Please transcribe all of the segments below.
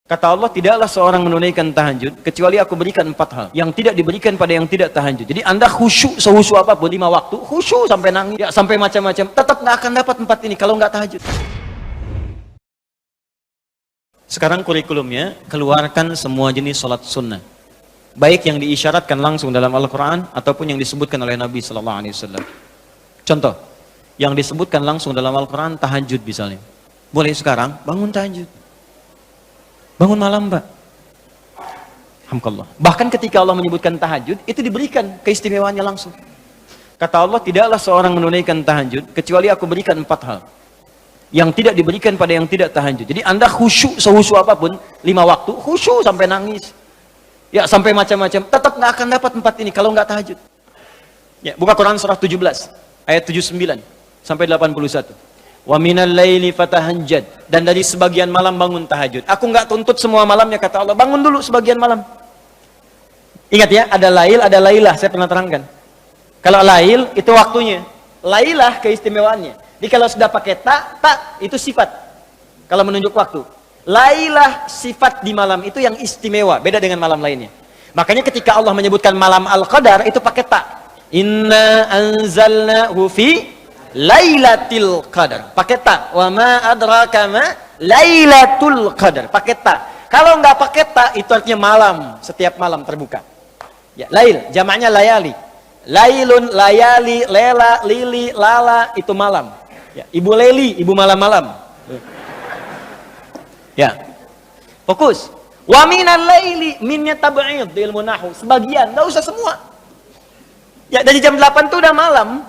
Kata Allah, tidaklah seorang menunaikan tahajud kecuali aku berikan 4 hal yang tidak diberikan pada yang tidak tahajud. Jadi Anda khusyuk sehusyuk apapun 5 waktu, khusyuk sampai nangis, ya, sampai macam-macam, tetap nggak akan dapat 4 ini kalau nggak tahajud. Sekarang kurikulumnya, keluarkan semua jenis sholat sunnah, baik yang diisyaratkan langsung dalam Al-Quran ataupun yang disebutkan oleh Nabi SAW. Contoh, yang disebutkan langsung dalam Al-Quran, tahajud misalnya. Boleh sekarang bangun tahajud. Bangun malam, Pak. Alhamdulillah. Bahkan ketika Allah menyebutkan tahajud, itu diberikan keistimewaannya langsung. Kata Allah, tidaklah seorang menunaikan tahajud kecuali aku berikan 4 hal yang tidak diberikan pada yang tidak tahajud. Jadi Anda khusyuk sehusyuk apapun 5 waktu, khusyuk sampai nangis, ya, sampai macam-macam, tetap nggak akan dapat 4 ini kalau nggak tahajud. Ya, buka Quran surah 17 ayat 79 sampai 81. Wa minal laili fatahajjad, dan dari sebagian malam bangun tahajud. Aku nggak tuntut semua malamnya, kata Allah, bangun dulu sebagian malam. Ingat ya, ada lail, ada lailah, saya pernah terangkan. Kalau lail itu waktunya, lailah keistimewaannya. Jadi kalau sudah pakai tak itu sifat. Kalau menunjuk waktu, lailah sifat di malam itu yang istimewa, beda dengan malam lainnya. Makanya ketika Allah menyebutkan malam Al-Qadar itu pakai tak. Inna anzalnahu fi Lailatul Qadar, pakai ta. Wa ma adraka ma Lailatul Qadar, pakai ta. Kalau nggak pakai ta, itu artinya malam, setiap malam terbuka. Ya, lail, jamaknya layali. Lailun, layali, lela, lili, lala, itu malam. Ya, ibu leli, ibu malam-malam. Ya, fokus. Wa minal laili, minnya tab'id di ilmu nahwu, sebagian, nggak usah semua. Ya, dari jam 8 tuh udah malam.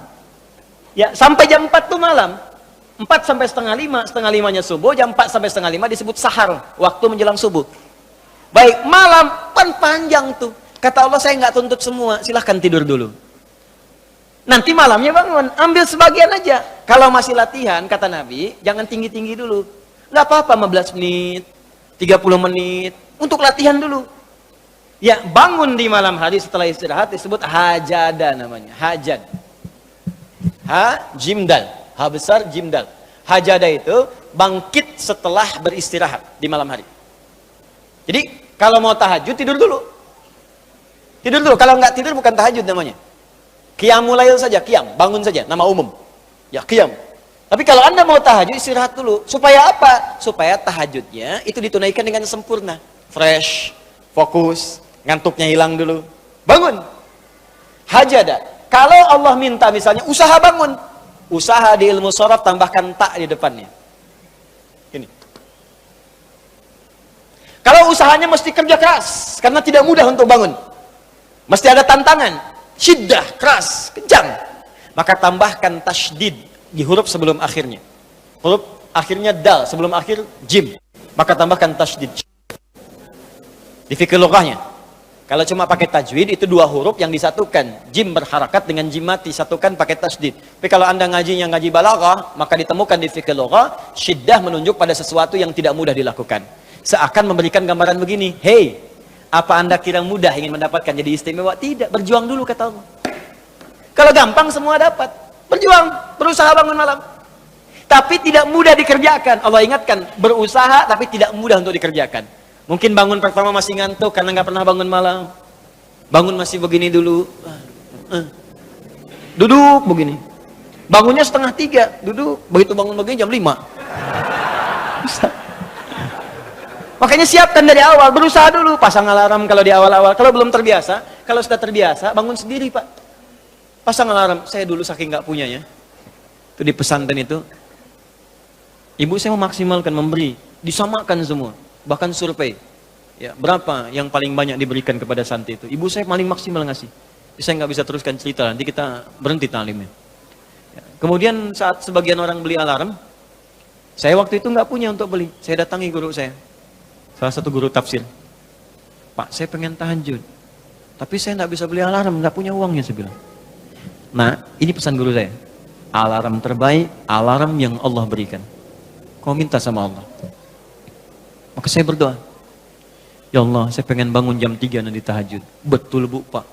Ya, sampai jam 4 tuh malam. 4 sampai setengah 5, setengah 5-nya subuh, jam 4 sampai setengah 5 disebut sahar, waktu menjelang subuh. Baik, malam kan panjang tuh. Kata Allah, saya nggak tuntut semua, silahkan tidur dulu. Nanti malamnya bangun, ambil sebagian aja. Kalau masih latihan, kata Nabi, jangan tinggi-tinggi dulu. Nggak apa-apa 15 menit, 30 menit, untuk latihan dulu. Ya, bangun di malam hari setelah istirahat disebut hajada namanya, hajad. Ha, jimdal, ha besar, jimdal. Hajada itu bangkit setelah beristirahat di malam hari. Jadi kalau mau tahajud tidur dulu. Tidur dulu, kalau nggak tidur bukan tahajud namanya. Qiyamul lail saja, qiyam, bangun saja, nama umum. Ya, qiyam. Tapi kalau Anda mau tahajud istirahat dulu. Supaya apa? Supaya tahajudnya itu ditunaikan dengan sempurna. Fresh, fokus, ngantuknya hilang dulu. Bangun. Hajada. Kalau Allah minta misalnya usaha bangun, usaha di ilmu sharaf tambahkan tak di depannya. Ini. Kalau usahanya mesti kerja keras, karena tidak mudah untuk bangun. Mesti ada tantangan, syiddah, keras, kencang. Maka tambahkan tasydid di huruf sebelum akhirnya. Huruf akhirnya dal, sebelum akhir jim. Maka tambahkan tasydid. Di fikih lughahnya. Kalau cuma pakai tajwid itu 2 huruf yang disatukan, jim berharakat dengan jim mati, satukan pakai tasydid. Tapi kalau Anda ngajinya ngaji balaghah, maka ditemukan di fikih lughah syiddah menunjuk pada sesuatu yang tidak mudah dilakukan. Seakan memberikan gambaran begini, "Hei, apa Anda kira mudah ingin mendapatkan jadi istimewa?" Tidak, berjuang dulu kata Allah. Kalau gampang semua dapat. Berjuang, berusaha bangun malam. Tapi tidak mudah dikerjakan. Allah ingatkan, berusaha tapi tidak mudah untuk dikerjakan. Mungkin bangun pertama masih ngantuk karena nggak pernah bangun malam. Bangun masih begini dulu. Duduk begini. Bangunnya 2:30, duduk. Begitu bangun begini jam 5. Makanya siapkan dari awal, berusaha dulu. Pasang alarm kalau di awal-awal. Kalau belum terbiasa, kalau sudah terbiasa, bangun sendiri, Pak. Pasang alarm. Saya dulu saking nggak punyanya. Itu di pesantren itu. Ibu saya memaksimalkan, memberi. Disamakan semua. Bahkan survei, ya, berapa yang paling banyak diberikan kepada santri itu? Ibu saya paling maksimal ngasih. Saya nggak bisa teruskan cerita, nanti kita berhenti talimnya. Ya. Kemudian saat sebagian orang beli alarm, saya waktu itu nggak punya untuk beli. Saya datangi guru saya, salah satu guru tafsir. Pak, saya pengen tahajud, tapi saya nggak bisa beli alarm, nggak punya uangnya, saya bilang. Nah, ini pesan guru saya. Alarm terbaik, alarm yang Allah berikan. Kau minta sama Allah. Maka saya berdoa, ya Allah, saya pengen bangun jam 3 nanti tahajud. Betul Bu, Pak.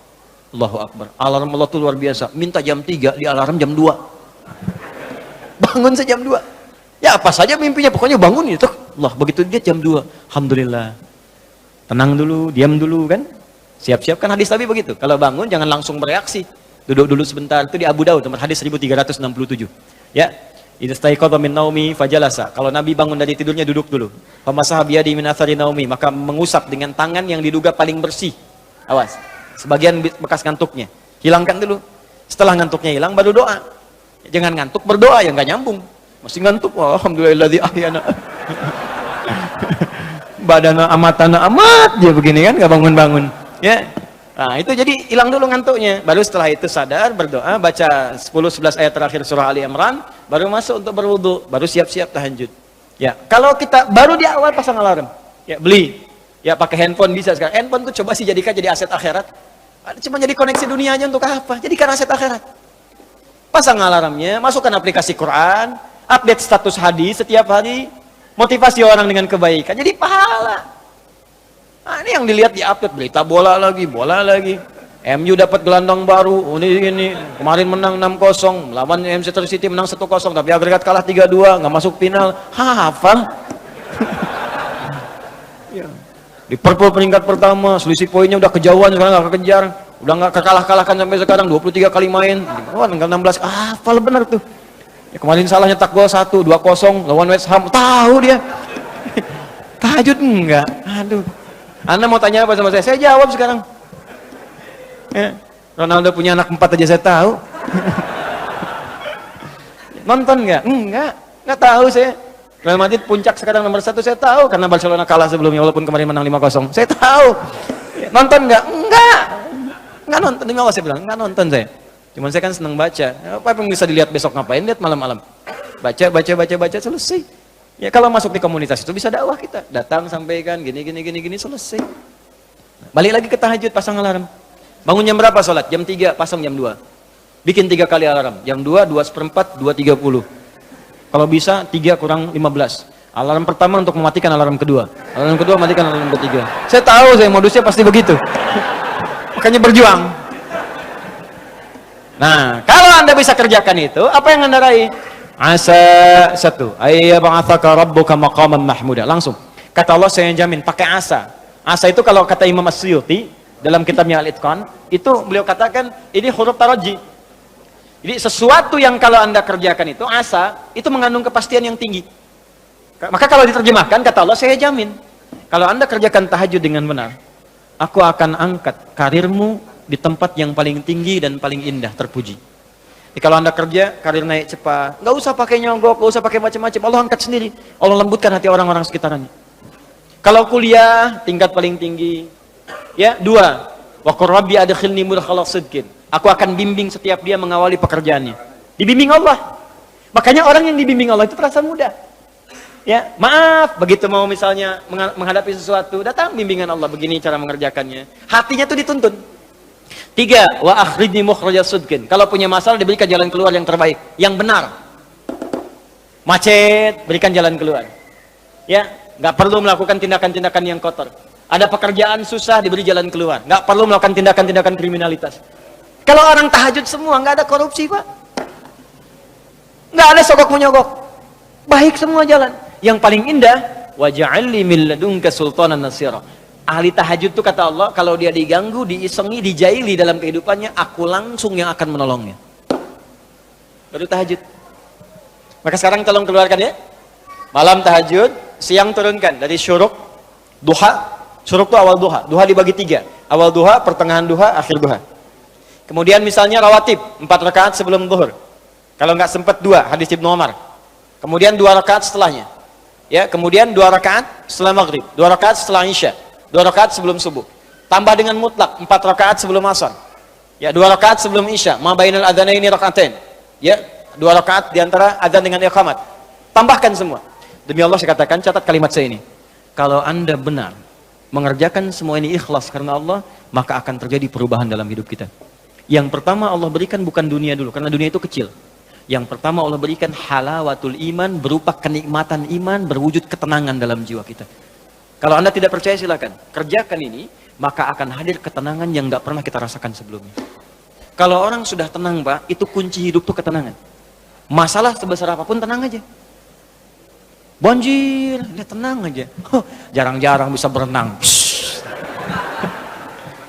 Allahu Akbar. Alarm Allah itu luar biasa. Minta jam 3, di alarm jam 2. Bangun saya jam 2. Ya apa saja mimpinya, pokoknya bangun itu. Allah. Begitu dia jam 2, alhamdulillah. Tenang dulu, diam dulu kan. Siap-siap kan hadis Nabi begitu. Kalau bangun jangan langsung bereaksi. Duduk dulu sebentar. Itu di Abu Daud, nomor hadis 1367. Ya. Idza staiqadha min naumi fajalasa. Kalau Nabi bangun dari tidurnya duduk dulu. Famasaha biyadi min athari naumi, maka mengusap dengan tangan yang diduga paling bersih. Awas. Sebagian bekas ngantuknya. Hilangkan dulu. Setelah ngantuknya hilang baru doa. Jangan ngantuk berdoa yang enggak nyambung. Masih ngantuk. Alhamdulillahilladzi ahyana. Badana amatana amat dia begini kan enggak bangun-bangun. Ya. Nah, itu jadi hilang dulu ngantuknya. Baru setelah itu sadar, berdoa, baca 10-11 ayat terakhir surah Ali Imran, baru masuk untuk berwudu, baru siap-siap tahajud. Ya, kalau kita baru di awal pasang alarm, ya beli. Ya pakai handphone bisa sekarang. Handphone tuh coba sih jadikan jadi aset akhirat. Cuma jadi koneksi dunianya untuk apa? Jadikan aset akhirat. Pasang alarmnya, masukkan aplikasi Quran, update status hadis setiap hari, motivasi orang dengan kebaikan. Jadi pahala. Nah, ini yang dilihat di update berita bola lagi. MU dapat gelandang baru. Ini kemarin menang 6-0, lawan Manchester City menang 1-0, tapi agregat kalah 3-2, nggak masuk final. Hafal. Ya. Liverpool peringkat pertama, selisih poinnya udah kejauhan, sekarang nggak kekejar, udah nggak kekalah-kalahkan sampai sekarang, 23 kali main. Wah, tinggal 16. Hafal benar tuh. Ya, kemarin salah nyetak gol 1-2-0 lawan West Ham. Tahu dia. Tahajud enggak? Aduh. Anda mau tanya apa sama saya? Saya jawab sekarang. Ya. Ronaldo punya anak 4 aja saya tahu. Nonton nggak? Nggak tahu saya. Real Madrid puncak sekarang nomor 1 saya tahu karena Barcelona kalah sebelumnya walaupun kemarin menang 5-0. Saya tahu. Nonton nggak? Nggak nonton. Demi Allah saya bilang nggak nonton saya. Cuman saya kan senang baca. Apa yang bisa dilihat besok ngapain? Lihat malam-malam. Baca selesai. Ya kalau masuk di komunitas itu bisa dakwah kita. Datang sampaikan gini selesai. Balik lagi ke tahajud, pasang alarm. Bangun jam berapa sholat? Jam 3, pasang jam 2. Bikin 3 kali alarm. Jam 2, 2:04, 2:30. Kalau bisa 3 kurang 15. Alarm pertama untuk mematikan alarm kedua. Alarm kedua matikan alarm ketiga. Saya tahu saya modusnya pasti begitu. Makanya berjuang. Nah, kalau Anda bisa kerjakan itu, apa yang Anda raih? Asa 1, ayyab'atsaka rabbuka maqaman mahmuda. Langsung. Kata Allah saya jamin pakai asa. Asa itu kalau kata Imam As-Suyuti dalam kitabnya Al-Itqan, itu beliau katakan ini huruf taraji. Jadi sesuatu yang kalau Anda kerjakan itu asa, itu mengandung kepastian yang tinggi. Maka kalau diterjemahkan kata Allah saya jamin, kalau Anda kerjakan tahajud dengan benar, aku akan angkat karirmu di tempat yang paling tinggi dan paling indah, terpuji. Jadi kalau Anda kerja, karir naik cepat, nggak usah pakai nyogok, nggak usah pakai macam-macam, Allah angkat sendiri. Allah lembutkan hati orang-orang sekitarnya. Kalau kuliah, tingkat paling tinggi. Ya, 2. Wa qur rabbi adkhilni mudkhala sidqin. Aku akan bimbing setiap dia mengawali pekerjaannya. Dibimbing Allah. Makanya orang yang dibimbing Allah itu terasa mudah. Ya, maaf, begitu mau misalnya menghadapi sesuatu, datang bimbingan Allah, begini cara mengerjakannya. Hatinya tuh dituntun. 3, wa akhrijni mukhrajas sidqin. Kalau punya masalah diberikan jalan keluar yang terbaik, yang benar. Macet, berikan jalan keluar. Ya, nggak perlu melakukan tindakan-tindakan yang kotor. Ada pekerjaan susah diberi jalan keluar. Nggak perlu melakukan tindakan-tindakan kriminalitas. Kalau orang tahajud semua nggak ada korupsi, Pak. Nggak ada sogok menyogok. Baik semua jalan. Yang paling indah, wa ja'alni min ladunka sultanan nasira. Ahli tahajud itu kata Allah, kalau dia diganggu, diisengi, dijaili dalam kehidupannya, aku langsung yang akan menolongnya. Baru tahajud. Maka sekarang tolong keluarkan ya. Malam tahajud, siang turunkan dari syuruk, duha. Syuruk itu awal duha. Duha dibagi 3. Awal duha, pertengahan duha, akhir duha. Kemudian misalnya rawatib, 4 rakaat sebelum zuhur. Kalau nggak sempat 2, hadis Ibnu Umar. Kemudian 2 rakaat setelahnya. Ya, kemudian 2 rakaat setelah maghrib, 2 rakaat setelah isya. 2 rakaat sebelum subuh. Tambah dengan mutlak 4 rakaat sebelum asar. Ya, 2 rakaat sebelum isya. Ma bainal adzanaini rakaatain. Ya, 2 rakaat di antara adzan dengan iqamat. Tambahkan semua. Demi Allah saya katakan, catat kalimat saya ini. Kalau Anda benar mengerjakan semua ini ikhlas karena Allah, maka akan terjadi perubahan dalam hidup kita. Yang pertama Allah berikan bukan dunia dulu, karena dunia itu kecil. Yang pertama Allah berikan halawatul iman, berupa kenikmatan iman, berwujud ketenangan dalam jiwa kita. Kalau Anda tidak percaya silakan, kerjakan ini, maka akan hadir ketenangan yang nggak pernah kita rasakan sebelumnya. Kalau orang sudah tenang, Pak, itu kunci hidup tuh ketenangan. Masalah sebesar apapun tenang aja. Banjir, dia tenang aja. Jarang-jarang bisa berenang.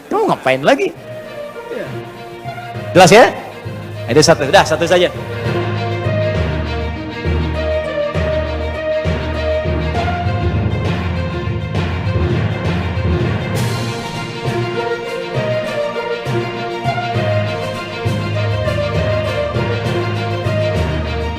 Kamu ngapain lagi? Jelas ya? Ada satu, dah satu saja.